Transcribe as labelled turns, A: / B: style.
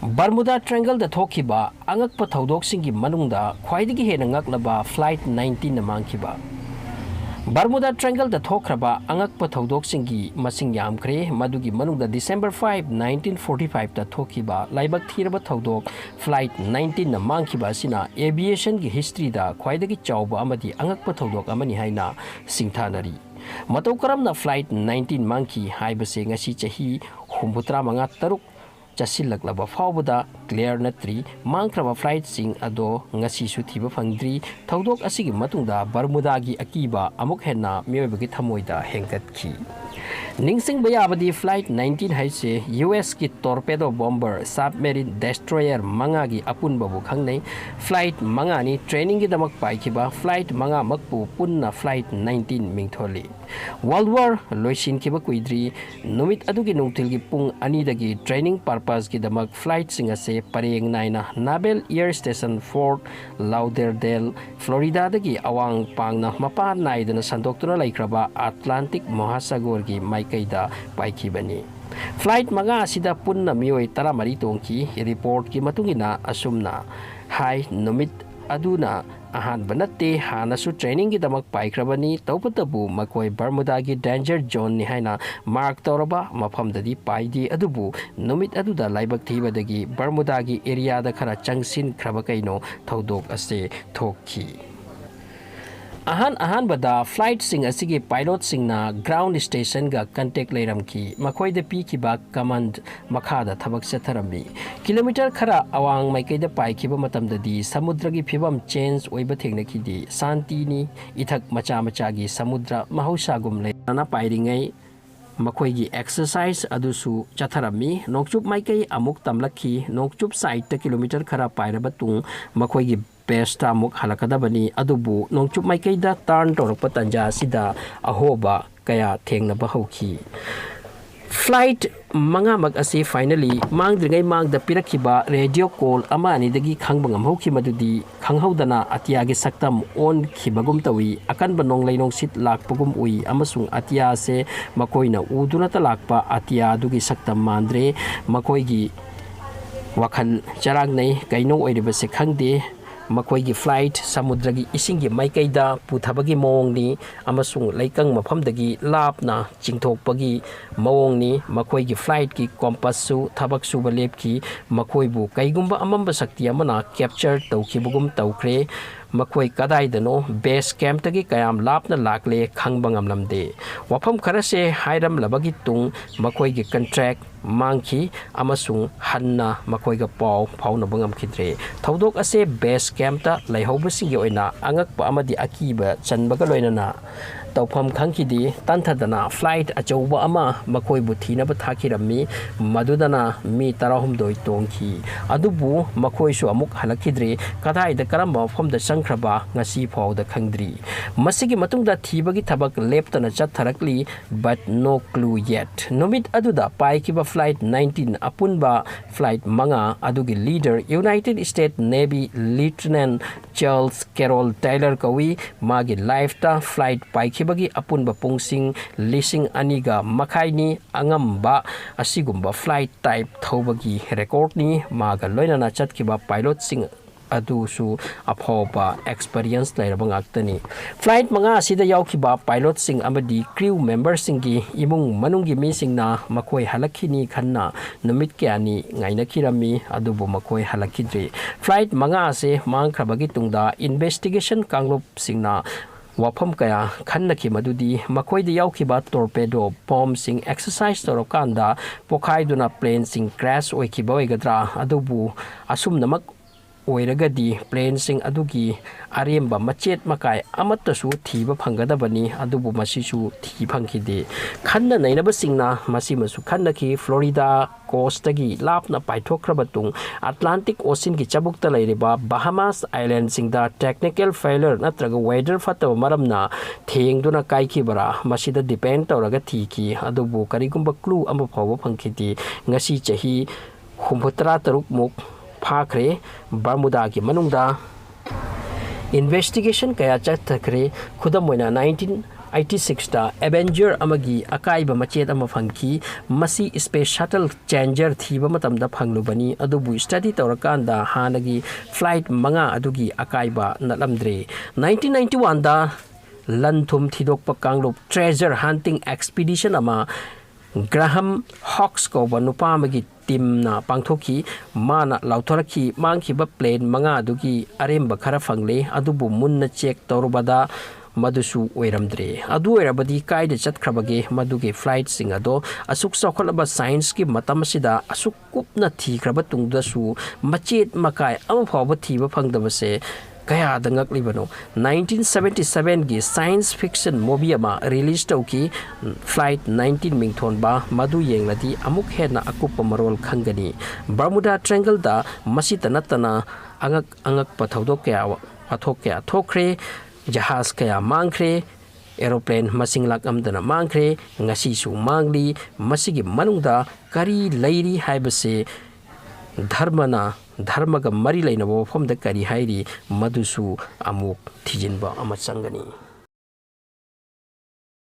A: Bermuda Triangle da thokiba angakpa thaudoksinggi manungda khwaidagi hena ngaklaba flight 19 na mangkiba. Bermuda Triangle da thokraba angakpa thaudoksinggi masing yamkre madugi manungda December 5, 1945 da thokiba laibak thiraba thaudok flight 19 na mangkiba sina aviation gi history da khwaidagi chawba amadi angakpa thaudok amani haina singthanari. Matau karamna flight 19 mangki haibase ngasi chahi 73 Chasilak Faubuda, Clear Natri, Mankrava flight sing ado ngasi sutiba fangdri, Taudok asigi matungda Bermudagi Akiba, Amuk Henna, Mewabagi Tamoida, Henkat Ki. Ningsing Bayabadi flight 19 haise US ki torpedo bomber submarine destroyer mangagi apun babu khangnei flight mangani training gi damak paikiba flight manga makpu punna flight 19 mingtholi World War loisin kiba kuidri numit adugi nungtil gi pung ani dagi training purpose gi damak flight singa se pareng naina Naval Air Station Fort Lauderdale Florida dagi awang pangna mapa naidana sandoktuna laikraba Atlantic Mahasagor gi Maikaida Paikibani. Flight maga asida punna mioi taramari tongki report ki matungina asumna hai numit aduna ahan banate hanasu training gi damak paikrabani tawpatabu makoi Bermuda gi danger zone ni haina mark toraba mafam dadi paidi adubu numit aduda laibak thiba dagi Bermuda gi area da khara changsin khraba kaino thaudok ase thokki ahan bada flight sing asigi pilot sing na ground station ga contact leiram ki makoi de pi ki ba command makhada thabak setharami kilometer khara awang maikai da pai ki ba matam da di samudra gi phibam change oiba thengna ki di santi ni ithak macha gi samudra mahausa gum le na pairingai makoi gi exercise adusu chatharami nokchup maikai amuk tamlakhi nokchup side ta kilometer khara pairaba tung makoi gi Pesta muk halakadabani adubu nongchup maikaida turn torokpa tanja sida ahoba kaya thengnaba hauki flight manga mag ase finally mangdringai mangda pirakhiba radio call ama ani dagi khangbangam hauki madudi khanghaudana atiya gi saktam on khibagum tawi akan banong leinong sit lakpagum ui amasung atiya se makoina uduna ta lakpa atiya dugi saktam mandre makoi gi wakhal charang nei kaino oiriba se khangde makoi gi flight samudra gi ising gi maikaida puthabagi mawong ni amasung laikang mafam dagi lapna chingthokpagi mawong ni makoi gi flight ki compass su thabak su balep ki makoi bu kaigumba amamba sakti amana capture tawkhibugum tawkhre makoi kadai dano base camp tagi kayam lapna lakle khangbangam lamde wafam kharase hairam labagi tung makoi gi contract mangki amasung hanna makoi ga paw phawna bangam khidre thaudok ase base camp ta laihobasing gi oina angakpa amadi akiba chanbaga loinana tawpham khangkidi tanthadana flight achouba ama makoi bu thina ba thakirami madudana mi tarahum doi tongki adubu makoi su amuk halakidre kadai da karamba phom da sangkhraba ngasi phaw da khangdri masigi matungda thibagi thabak leptana chatharakli but no clue yet nomit aduda paikiba flight 19 apunba flight manga adugi leader United States Navy Lieutenant Charles Carroll Taylor kawi magi lifeta flight paikibagi apunba pungsing lising aniga makaini angamba asigumba flight type thobagi record ni maga loinana chatkiba pilot sing adusu aphoba experience lairabang aktani flight manga asida yaukiba pilot sing amadi crew members singi imung manunggi mi singna makoi halakhini khanna numit kyani ngaina kirami adubu makoi halakidre flight manga ase mangkhrabagi tungda investigation kanglop singna wafam kaya khannaki madudi makoi de yaukiba torpedo bomb sing exercise torokanda pokhaiduna plane sing crash oikiba oigadra adubu asum namak oiragadi plane sing adugi aremba machet makai amatasu thiba phangadabani adubu masisu thi phangkide khanna nainaba singna masimasu khannaki Florida coast tagi lapna paithokrabatung Atlantic Ocean gi chabukta lairiba Bahamas Island singda technical failure natraga weather fataba maramna thengduna kaikibara masida depend tawraga thiki adubu karigumba clue ama phawa phangkidi ngasi chahi 63 muk Pakre Bermuda ki manungda investigation kaya chathakre khudamoina 86दा एवेंजर अमगी अकाइबा मचेत अमा फंखी मसी space shuttle Challenger थीबा मतमदा फंगलुबनी अदुबु स्टडी तौरकांदा हानगी फ्लाइट मंगा अदुगी अकाइबा नलमद्रे 1991 दा लंथुम थिदोकपा कांगलुप ट्रेजर हंटिंग एक्सपीडिशन अमा ग्राहम हॉक्स कौबा नुपा अमगी टीम ना पांथोकी माना लाउथरकी मांगखिबा प्लेन मंगा अदुगी अरेम्बा खरा फंगले अदुबु मुन्ना चेक तौरबदा मधुसु ओइरमद्रे अदु ओइरबदी कायदे चतख्रबगे मधुगे फ्लाइट सिंग अदो असुक चौखलबा साइंस की मतम सिदा असुक कुपना थीख्रबा तुंगदसु मचेत मकाय अम फावबा थीबा फंगदबसे कया दंगकलिबनो 1977 की साइंस फिक्शन मूवी अमा रिलीज तौकी फ्लाइट 19 मिंगथोनबा मधु येंगलदी अमुक हेना अकुप मरोल खंगनी बर्मुडा ट्रायंगल दा मसित नतना अंगक पथौदो कया पथोक कया थोखरे जहाज कया मांगख्रे एरोप्लेन मसिंग लाख अमदना मांगख्रे ngasisu मांगली मसिगी मनुंगदा करी लैरी हाइबसे धर्मगा मरी लेनबो फमदा करी हाइरी मधुसु अमुक थिजिनबा अमा चंगनी।